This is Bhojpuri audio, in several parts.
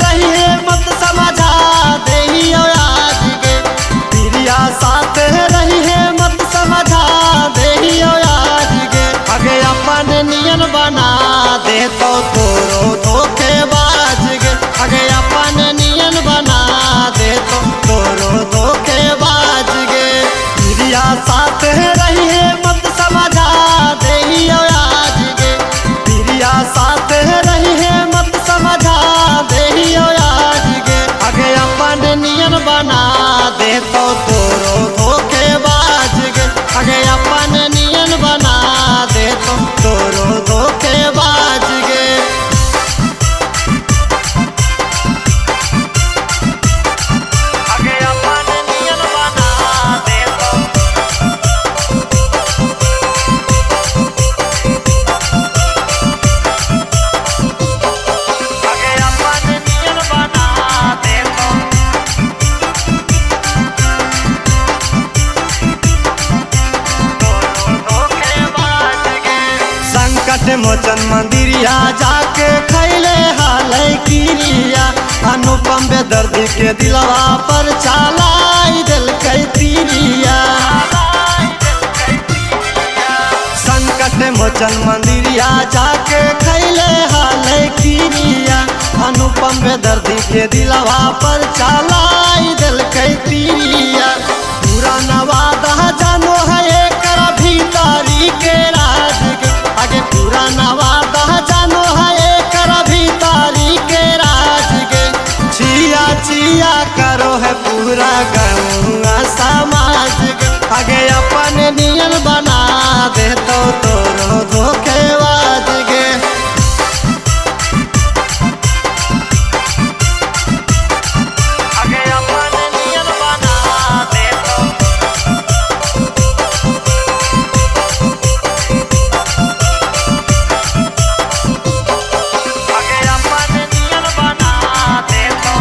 रही है मत समझा दे आज गे। प्रिया साथ रही है मत समझा दे आज गे। आगे अपन नियन बना दे तो तोरो धोखेबाज गे। आगे अपन नियन बना दे तो तोरो धोखेबाज गे। प्रिया साथ रही है मत समझा दे आज गे। प्रिया साथ रही है मत समझा दे आज गे। आगे अपन नियन बना दे तो तोरो धोखेबाज गे। आगे अपन नियन बना दे तो तोरो धोखेबाज गे। आगे अपन नियन बना दे तो आगे अपन नियन बना दे तो संकट मोचन मंदिरिया जाके खैले हाल क्रिया। अनुपम बेदर्दी के दिलवा पर चलाई दिल तीरिया। संकट मोचन मंदिरिया जाके खैले हाल क्रिया। अनुपम बेदर्दी के दिलवा पर चलाई दिल तीरिया। पूरा नवादा जानो है एकर भीतरी के राज गे। आगे पूरा नवादा जानो है एकर भीतरी के राज गे। छिया छिया करो है पूरा गाँव समाज गे। आगे अपन नियन बना दे तो तोरो धोखेबाज गे। आगे अपन नियन बना दे तो आगे अपन नियन बना दे तो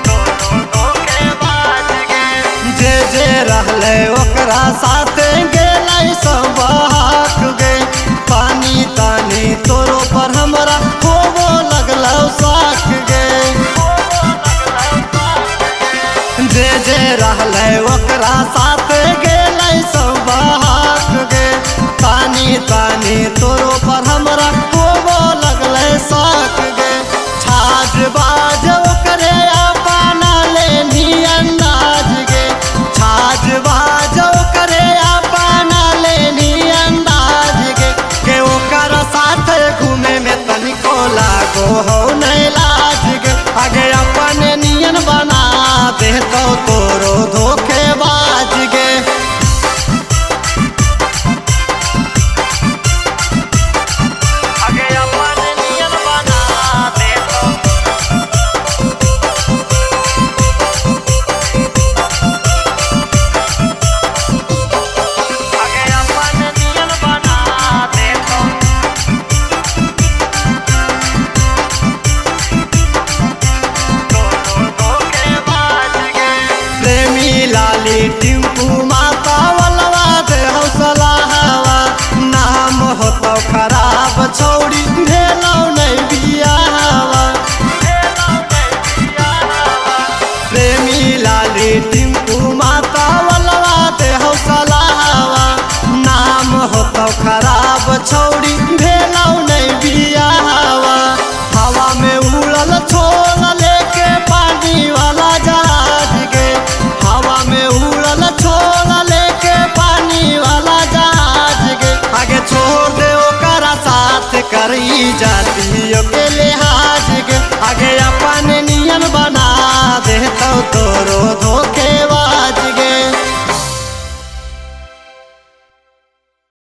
तोरो धोखेबाज गे। जे रहले ओकरा साथ गेलै सब बहाक गे। पानी तानी तोरो पर हमरा होबो लगलौ साख गे। जे रहले ओकरा साथ गेलै सब बहाक गे। तानी तानी तोरो पर हमरा होबो लगलै साख गे। छाज बाज ओकरे अपना लेनी अंदाज गे। छाज बाज ओकरे अपना लेनी अंदाज गे। के ओकर साथ घूमे में तनिको लागो हो नहीं लाज गे। आगे अपन नियन बना दे तो तोरो धोखेबाज गे। आगे अपन नियन बना दे तो आगे अपन नियन बना दे तो तोरो धोखेबाज गे। प्रेमी लाली टिंकू माता वलवा दे हौसला हवा। नाम होतो खराब छौड़ी भेलौ नहीं बियाहवा। प्रेमी लाली टिंकू माता वलवा दे हौसला हवा। नाम होतो खराब छौड़ी भेलौ नहीं बियाहवा। हवा में उड़ल छोड़ लेके पानी वाला जहाज गे। हवा में उड़ल छोड़ लेके पानी वाला जहाज गे। आगे छोड़ दे ओकरा साथ करी जाती